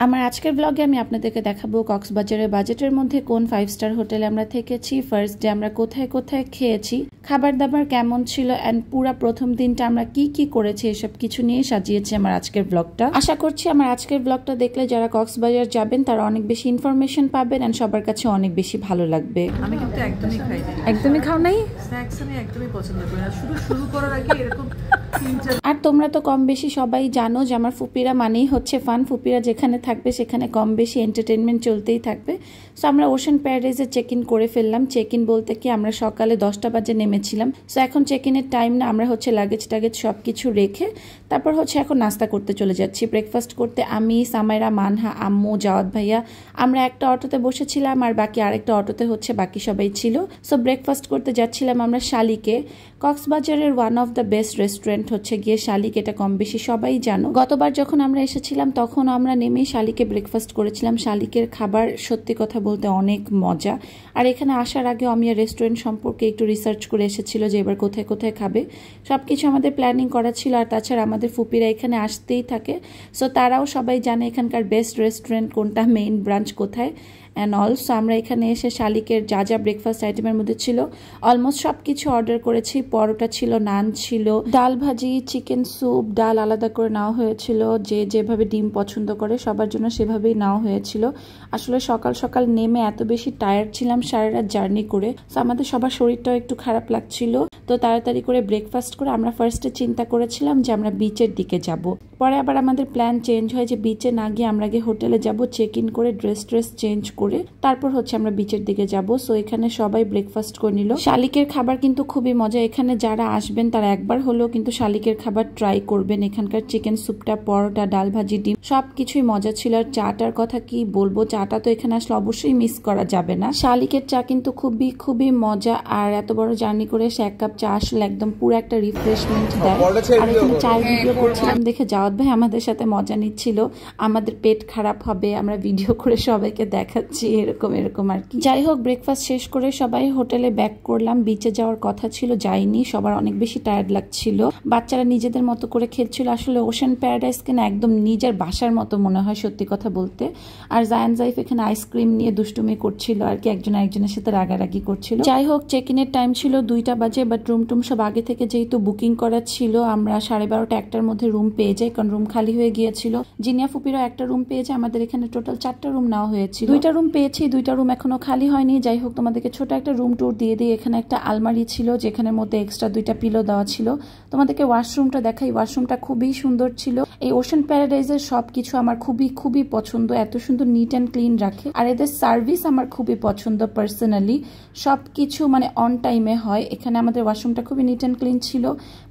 আমার আজকের ব্লগে আমি আপনাদেরকে দেখাবো কক্সবাজারের বাজেটের মধ্যে কোন 5 স্টার হোটেলে আমরা থেকেছি, ফার্স্ট ডে আমরা কোথায় কোথায় খেয়েছি, খাবার দাবার কেমন ছিল এন্ড পুরো প্রথম দিনটা আমরা কি কি করেছি এসব কিছু নিয়ে সাজিয়েছি আমার আজকের ব্লগটা। আশা করছি আমার আজকের ব্লগটা দেখলে যারা কক্সবাজার যাবেন তারা অনেক বেশি ইনফরমেশন পাবেন এন্ড সবার কাছে অনেক বেশি ভালো লাগবে। আমি কিন্তু একদমই খাই না। একদমই খাও নাই? স্ন্যাক্স আমি একদমই পছন্দ করি না, শুরু করার আগে এরকম আর তোমরা তো কম বেশি সবাই জানো যে আমার ফুপিরা মানেই হচ্ছে ফান। ফুপিরা যেখানে থাকবে সেখানে কম বেশি এন্টারটেনমেন্ট চলতেই থাকবে। সো আমরা ওশান প্যারাডাইজে চেক ইন করে ফেললাম। চেক ইন বলতে কি আমরা সকালে 10টা বাজে নেমেছিলাম। সো এখন চেক ইনের টাইম না, আমরা হচ্ছে লাগেজ টাগেজ সব কিছু রেখে তারপর হচ্ছে এখন নাস্তা করতে চলে যাচ্ছি, ব্রেকফাস্ট করতে। আমি, সামাইরা, মানহা, আম্মু, জাওয়াত ভাইয়া আমরা একটা অটোতে বসেছিলাম আর বাকি আরেকটা অটোতে হচ্ছে বাকি সবাই ছিল। সো ব্রেকফাস্ট করতে যাচ্ছিলাম আমরা শালিকে। কক্সবাজারের one of the best restaurant হচ্ছে গিয়ে শালিক, এটা কম বেশি সবাই জানো। গতবার যখন আমরা এসেছিলাম তখন আমরা নেমেই শালিকে ব্রেকফাস্ট করেছিলাম। শালিকের খাবার সত্যি কথা বলতে অনেক মজা। আর এখানে আসার আগে অমিয়া রেস্টুরেন্ট সম্পর্কে একটু রিসার্চ করে এসেছিল যে এবার কোথায় কোথায় খাবে, সব কিছু আমাদের প্ল্যানিং করা ছিল। আর তাছাড়া আমাদের ফুপিরা এখানে আসতেই থাকে, সো তারাও সবাই জানে এখানকার বেস্ট রেস্টুরেন্ট কোনটা, মেইন ব্রাঞ্চ কোথায় অ্যান্ড অলসো আমরা এখানে এসে শালিকের যা যা ব্রেকফাস্ট আইটেমের মধ্যে ছিল অলমোস্ট সব কিছু অর্ডার করেছি। পরোটা ছিল, নান ছিল, ডাল ভাজি, চিকেন স্যুপ, ডাল আলাদা করে নেওয়া হয়েছিল। যে যেভাবে ডিম পছন্দ করে সবার জন্য সেভাবেই নেওয়া হয়েছিল। আসলে সকাল সকাল নেমে এত বেশি টায়ার্ড ছিলাম সারা রাত জার্নি করে, সো আমাদের সবার শরীরটাও একটু খারাপ লাগছিল। তো তাড়াতাড়ি করে ব্রেকফাস্ট করে আমরা ফার্স্টে চিন্তা করেছিলাম যে আমরা বিচের দিকে যাব। পরে আবার আমাদের প্ল্যান চেঞ্জ হয় যে বিচে না গিয়ে আমরা গিয়ে হোটেলে যাব, চেক ইন করে ড্রেস চেঞ্জ করে তারপর হচ্ছে আমরা বিচের দিকে যাব। সো এখানে সবাই ব্রেকফাস্ট করে নিল। শালিকের খাবার কিন্তু খুবই মজা। এখানে যারা আসবেন তারা একবার হলেও কিন্তু শালিকের খাবার ট্রাই করবেন। এখানকার চিকেন স্যুপটা, পরোটা, ডাল ভাজি, ডিম সবকিছুই মজা ছিল। আর চাটার কথা কি বলবো, চাটা তো এখানে আসলে অবশ্যই মিস করা যাবে না। শালিকের চা কিন্তু খুবই খুবই মজা। আর এত বড় জার্নি করে সে এক কাপ চা আসলে একদম পুরো একটা রিফ্রেশমেন্ট দেয়। আর এখানে চায়ের ভিডিও করছিলাম দেখে জাওয়াত ভাই আমাদের সাথে মজা নিচ্ছিল। আমাদের পেট খারাপ হবে, আমরা ভিডিও করে সবাইকে দেখাচ্ছি, এরকম আর কি। যাই হোক, ব্রেকফাস্ট শেষ করে সবাই হোটেলে ব্যাক করলাম। বিচে যাওয়ার কথা ছিল, যাইনি, সবার অনেক বেশি টায়ার্ড লাগছিল। বাচ্চারা নিজেদের মতো করে খেলছিল। আসলে ওশান প্যারাডাইস কিনা একদম নিজের বাসার মতো মনে হয় সত্যি কথা বলতে। আর জায়ান জাইফ এখানে আইসক্রিম নিয়ে দুষ্টুমি করছিল আর কি, একজন একজনের সাথে রাগারাগি করছিল। যাই হোক, চেক ইনের টাইম ছিল 2টা বাজে, বাট রুম টুম সব আগে থেকে যেহেতু বুকিং করা ছিল আমরা 12:30 1টার মধ্যে রুম পেয়ে যাই, কারণ রুম খালি হয়ে গিয়েছিল। জিনিয়া ফুপিরও একটা রুম পেয়ে যায়। আমাদের এখানে টোটাল 4টা রুম নেওয়া হয়েছিল। 2টা রুম পেয়েছি, 2টা রুম এখনো খালি হয়নি। যাই হোক, তোমাদেরকে ছোট একটা রুম ট্যুর দিয়ে দিই। এখানে একটা আলমারি ছিল যেখানের মধ্যে এক্সট্রা 2টা পিলো দেওয়া ছিল। তোমাদেরকে ওয়াশরুমটা দেখাই। ওয়াশরুমটা খুবই সুন্দর ছিল। এই ওশান প্যারাডাইজের সবকিছু আমার খুবই খুবই পছন্দ, এত সুন্দর নিট অ্যান্ড ক্লিন রাখে। আর এদের সার্ভিস আমার খুবই পছন্দ পার্সোনালি, সবকিছু মানে অন টাইমে হয়। এখানে আমাদের ওয়াশরুমটা খুবই নিট অ্যান্ড ক্লিন ছিল,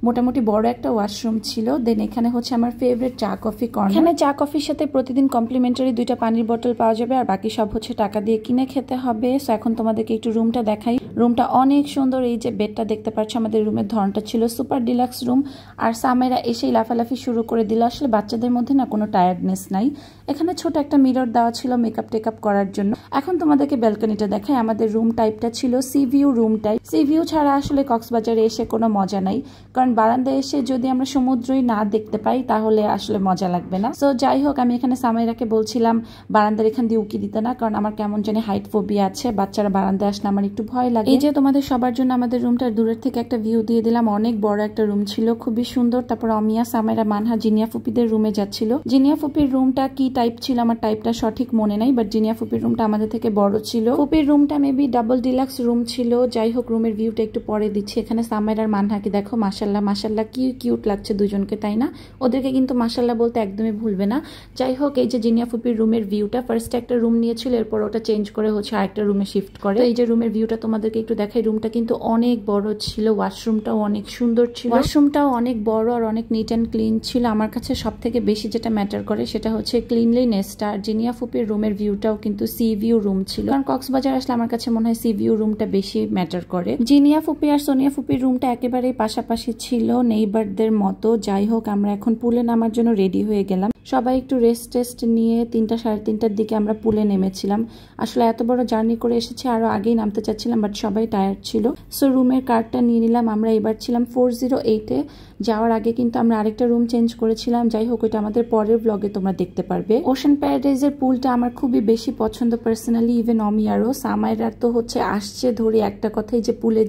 মোটামুটি বড় একটা ওয়াশরুম ছিল। দেন এখানে হচ্ছে আমার ফেভারিট চা কফি কর্নার। এখানে চা কফির সাথে প্রতিদিন কমপ্লিমেন্টারি 2টা পানির বোতল পাওয়া যাবে, আর বাকি সব হচ্ছে টাকা দিয়ে কিনে খেতে হবে। সো এখন তোমাদেরকে একটু রুমটা দেখাই। রুমটা অনেক সুন্দর। এই যে বেডটা দেখতে পাচ্ছ, আমাদের রুমের ধরনটা ছিল সুপার ডিলাক্স রুম। আর সামেরা এসেই লাফালাফি শুরু করে দিল। আসলে বাচ্চাদের মধ্যে না কোনো টায়ার্ডনেস নাই। এখানে ছোট একটা মিরর দেওয়া ছিল মেকআপ টেকআপ করার জন্য। এখন তোমাদেরকে ব্যালকনিটা দেখাই। আমাদের রুম টাইপটা ছিল C view room type. C view ছাড়া আসলে কক্সবাজারে এসে কোনো মজা নাই, কারণ বারান্দায় এসে যদি আমরা সমুদ্রই না দেখতে পাই তাহলে আসলে মজা লাগবে না। সো যাই হোক, আমি এখানে সামেরাকে বলছিলাম বারান্দার এখান দিয়ে উকি দিতে না, কারণ আমার কেমন জানি হাইট ফোবিয়া আছে। বাচ্চারা বারান্দায় আসলে আমার একটু ভয় লাগে। এই যে তোমাদের সবার জন্য আমাদের রুমটার দূরের থেকে একটা ভিউ দিয়ে দিলাম। অনেক বড় একটা রুম ছিল, খুবই সুন্দর। তারপর অমিয়া, সামেরা, মানহা জিনিয়া ফুপিদের রুমে যাচ্ছিল। জিনিয়া ফুপির রুমটা কি টাইপ ছিল আমার টাইপটা সঠিক মনে নাই, বাট জিনিয়া ফুপির রুমটা আমাদের থেকে বড় ছিল। ফুপির রুমটা মেবি ডাবল ডিলাক্স রুম ছিল। যাই হোক, রুমের ভিউটা একটু পরে দিচ্ছি। এখানে সামেরা আর মানহাকে দেখো, মাশাল্লাহ মাশাল্লাহ কি কিউট লাগছে দুজনকে, তাই না? ওদেরকে কিন্তু মাশাল্লাহ বলতে একদমই ভুলবে না। যাই হোক, এই যে জিনিয়া ফুপির রুমের ভিউটা, ফার্স্ট একটা রুম নিয়েছিল, এরপর ওটা চেঞ্জ করে হচ্ছে আরেকটা রুমে শিফট করে। এই যে রুমের ভিউটা তোমাদেরকে একটু দেখাই। রুমটা কিন্তু অনেক বড় ছিল, ওয়াশরুমটাও অনেক সুন্দর ছিল, ওয়াশরুমটাও অনেক বড় আর অনেক নিট অ্যান্ড ক্লিন ছিল। আমার কাছে সব থেকে বেশি যেটা ম্যাটার করে সেটা হচ্ছে ক্লিনলিনেসটা। আর জিনিয়া ফুপির রুমের ভিউটাও কিন্তু সি ভিউ রুম ছিল, কারণ কক্সবাজার আসলে আমার কাছে মনে হয় সি ভিউ রুমটা বেশি ম্যাটার করে। জিনিয়া ফুপি আর সোনিয়া ফুপির রুমটা একেবারেই পাশাপাশি ছিল, নেইবারদের মতো। যাই হোক, আমরা এখন পুলে নামার জন্য রেডি হয়ে গেলাম। সবাই একটু রেস্ট নিয়ে 3টা 3:30টার দিকে আমরা পুলে নেমেছিলাম। আসলে এত বড় জার্নি করে এসেছি, আরো আগেই নামতে চাচ্ছিলাম, বাট সবাই টায়ার্ড ছিল। সো রুমের কার্ডটা নিয়ে নিলাম। আমরা এবার ছিলাম 408-এ। যাওয়ার আগে কিন্তু আমরা আরেকটা রুম চেঞ্জ করেছিলাম। যাই হোক, ওইটা আমাদের পরের ব্লগে তোমরা দেখতে পারবে। ওশান প্যারাডাইজের পুলটা আমার খুবই বেশি পছন্দ পার্সোনালি, ইভেন অমিয়ারও। সামাইরার তো হচ্ছে আসছে ধরে একটা কথাই যে পুলে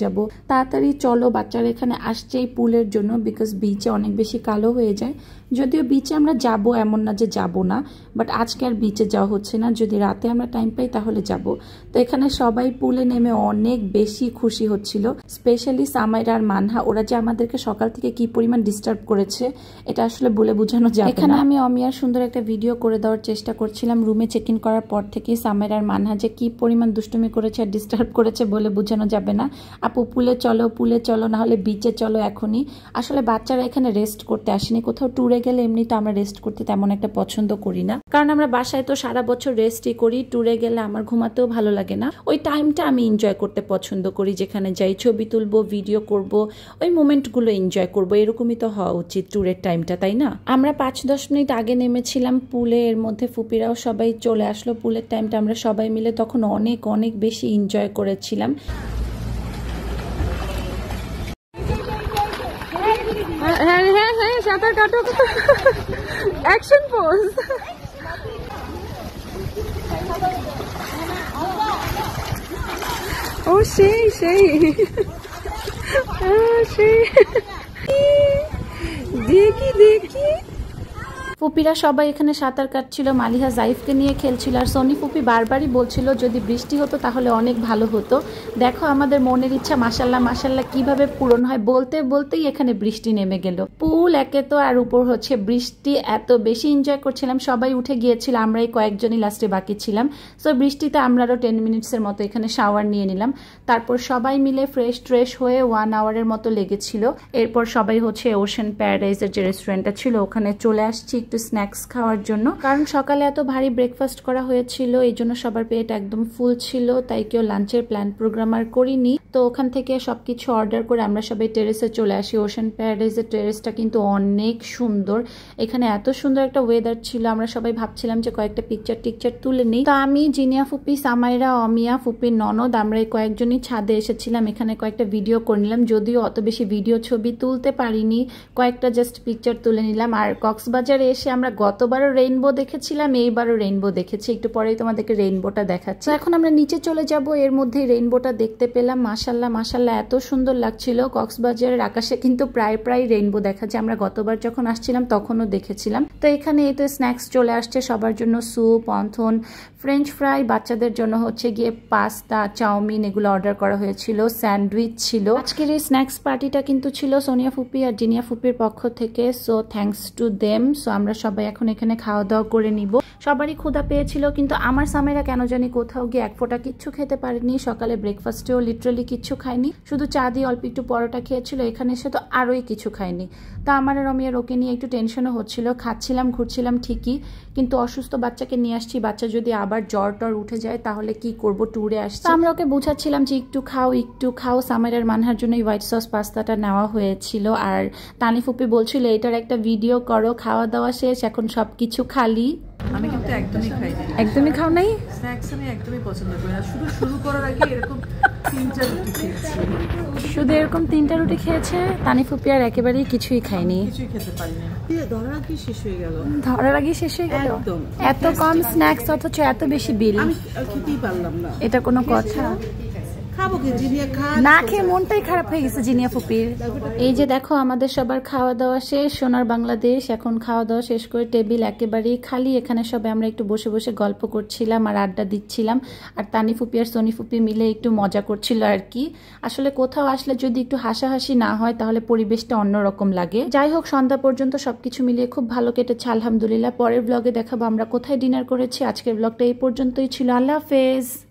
যাব তাড়াতাড়ি চলো, বাচ্চারা এখানে আসছে এই পুলের জন্য, বিকজ বিচে অনেক বেশি কালো হয়ে যায়। যদিও বিচে আমরা যাব, এমন না যে যাব না, বাট আজকে আর বিচে যাওয়া হচ্ছে না। যদি রাতে আমরা টাইম পাই তাহলে যাব। তো এখানে সবাই পুলে নেমে অনেক বেশি খুশি হচ্ছিল, স্পেশালি সামাইরা আর মানহা। ওরা যে আমাদেরকে সকাল থেকে কি পরিমাণ ডিস্টার্ব করেছে এটা আসলে বলে বোঝানো যাবে না। এখানে আমি অমিয়ার সুন্দর একটা ভিডিও করে দেওয়ার চেষ্টা করছিলাম। রুমে চেক ইন করার পর থেকে সামাইরা আর মানহা যে কি পরিমাণ দুষ্টুমি করেছে আর ডিস্টার্ব করেছে বলে বোঝানো যাবে না। আপু পুলে চলো, না হলে বিচে চলো এখনই। আসলে বাচ্চারা এখানে রেস্ট করতে আসেনি, কোথাও ট্যুরে গেলে এমনি তো আমরা রেস্ট করতে তেমন একটা পছন্দ করি না, কারণ আমরা বাসায় তো সারা বছর রেস্টই করি। ট্যুরে গেলে আমার ঘুমাতেও ভালো লাগে না। ওই টাইমটা আমি এনজয় করতে পছন্দ করি, যেখানে যাই ছবি তুলবো, ভিডিও করব, ওই মোমেন্টগুলো এনজয় করব। এরকমই তো হওয়া উচিত ট্যুরের টাইমটা, তাই না? আমরা 5-10 মিনিট আগে নেমেছিলাম পুলে, এর মধ্যে ফুপিরাও সবাই চলে আসলো। পুলের টাইমটা আমরা সবাই মিলে তখন অনেক অনেক বেশি এনজয় করেছিলাম। হ্যাঁ, সাঁতার কাটো, অ্যাকশন পোজ। ও সেই দেখি ফুপিরা সবাই এখানে সাঁতার কাটছিল। মালিহা জাইফকে নিয়ে খেলছিল, আর সনি ফুপি বারবারই বলছিল যদি বৃষ্টি হতো তাহলে অনেক ভালো হতো। দেখো আমাদের মনের ইচ্ছা মাশাল্লাহ কিভাবে পূরণ হয়। বলতেই এখানে বৃষ্টি নেমে গেল। পুল একে তো, আর উপর হচ্ছে বৃষ্টি। এত বেশি এনজয় করছিলাম, সবাই উঠে গিয়েছিল, আমরা এই কয়েকজনই লাস্টে বাকি ছিলাম। সো বৃষ্টিতে আমরা আরও 10 মিনিটসের মতো এখানে শাওয়ার নিয়ে নিলাম। তারপর সবাই মিলে ফ্রেশ হয়ে 1 আওয়ারের মতো লেগেছিল। এরপর সবাই হচ্ছে ওশান প্যারাডাইজের যে রেস্টুরেন্টটা ছিল ওখানে চলে আসছি একটু স্ন্যাক্স খাওয়ার জন্য, কারণ সকালে এত ভারী ব্রেকফাস্ট করা হয়েছিল, এই জন্য সবার পেট একদম ফুল ছিল, তাই কেউ লাঞ্চের প্ল্যান প্রোগ্রাম আর করিনি। তো ওখান থেকে সবকিছু অর্ডার করে আমরা সবাই টেরেসে চলে আসি। ওশান প্যারাডাইজের টেরেসটা কিন্তু অনেক সুন্দর, এখানে এত সুন্দর একটা ওয়েদার ছিল, আমরা সবাই ভাবছিলাম যে কয়েকটা পিকচার তুলে নিই। তো আমি, জিনিয়া ফুপি, সামাইরা, অমিয়া, ফুপির ননদ, আমরা এই কয়েকজনই ছাদে এসেছিলাম, এখানে কয়েকটা ভিডিও করে নিলাম। যদিও অত বেশি ভিডিও ছবি তুলতে পারিনি, কয়েকটা জাস্ট পিকচার তুলে নিলাম। আর কক্সবাজারে এসে আমরা গতবারও রেইনবো দেখেছিলাম, এইবারও রেইনবো দেখেছি, একটু পরেই তোমাদেরকে রেইনবোটা দেখাচ্ছি। এখন আমরা নিচে চলে যাব, এর মধ্যেই রেইনবোটা দেখতে পেলাম। মাশাল্লাহ এত সুন্দর লাগছিল। কক্সবাজারের আকাশে কিন্তু প্রায় রেইনবো দেখা যায়, আমরা গতবার যখন আসছিলাম তখনও দেখেছিলাম। তো এখানে এই তো স্ন্যাক্স চলে আসছে সবার জন্য, স্যুপ, অন্থন, ফ্রেঞ্চ ফ্রাই, বাচ্চাদের জন্য হচ্ছে গিয়ে পাস্তা, চাউমিন, এগুলো অর্ডার করা হয়েছিল, স্যান্ডউইচ ছিল। আজকের এই স্ন্যাক্স পার্টিটা কিন্তু ছিল সোনিয়া ফুপি আর জিনিয়া ফুপির পক্ষ থেকে, so thanks to them. So আমরা সবাই এখন এখানে খাওয়া দাওয়া করে নিব। সবারই ক্ষুধা পেয়েছিল, কিন্তু আমার সামেরা কেন জানি কোথাও গিয়ে এক ফোঁটা কিচ্ছু খেতে পারেনি। সকালে ব্রেকফাস্টেও লিটারালি কিচ্ছু খায়নি, শুধু চা দিয়ে অল্প একটু পরোটা খেয়েছিল। এখানে এসে তো আরোই কিছু খায়নি। তা আমার আর রমিয়ার ওকে নিয়ে একটু টেনশনও হচ্ছিল। খাচ্ছিলাম ঘুরছিলাম ঠিকই, কিন্তু অসুস্থ বাচ্চাকে নিয়ে আসছি, বাচ্চা যদি আবার জ্বর টর উঠে যায় তাহলে কি করব, ট্যুরে আসছি। আমরা ওকে বুঝাচ্ছিলাম যে একটু খাও। সামেরার মানহার জন্য এই হোয়াইট সস পাস্তাটা নেওয়া হয়েছিল, আর তানি ফুপি বলছিল এটার একটা ভিডিও করো। খাওয়া দাওয়া শেষ, এখন সবকিছু খালি। আমি কিন্তু একদমই খাই না, একদমই খাও নাই? স্ন্যাক্স আমি একদমই পছন্দ করি না। শুরু করার আগে এরকম 3টা রুটি খেয়েছি, শুধু এরকম 3টা রুটি খেয়েছে। তানি ফুপি আর একেবারেই কিছুই খায়নি, কিছুই খেতে পারিনি। ধরার আগে শেষ হয়ে গেল, একদম। এত কম স্ন্যাক্স অথচ এত বেশি বিল, আমি খেতেই পারলাম না। এটা কোনো কথা? না খেয়ে মনটাই খারাপ হয়ে গেছে জিনিয়া ফুপির। এই যে দেখো আমাদের সবার খাওয়া দাওয়া শেষ, সোনার বাংলাদেশ। এখন খাওয়া দাওয়া শেষ করে টেবিল একেবারেই খালি। এখানে সবাই আমরা একটু বসে গল্প করছিলাম আর আড্ডা দিচ্ছিলাম, আর তানি ফুপি আর সোনি ফুপি মিলে একটু মজা করছিল আর কি। আসলে কোথাও আসলে যদি একটু হাসাহাসি না হয় তাহলে পরিবেশটা অন্যরকম লাগে। যাই হোক, সন্ধ্যা পর্যন্ত সবকিছু মিলিয়ে খুব ভালো কেটেছে আলহামদুলিল্লাহ। পরের ব্লগে দেখাবো আমরা কোথায় ডিনার করেছি। আজকের ব্লগটা এই পর্যন্তই ছিল। আল্লাহ হাফেজ।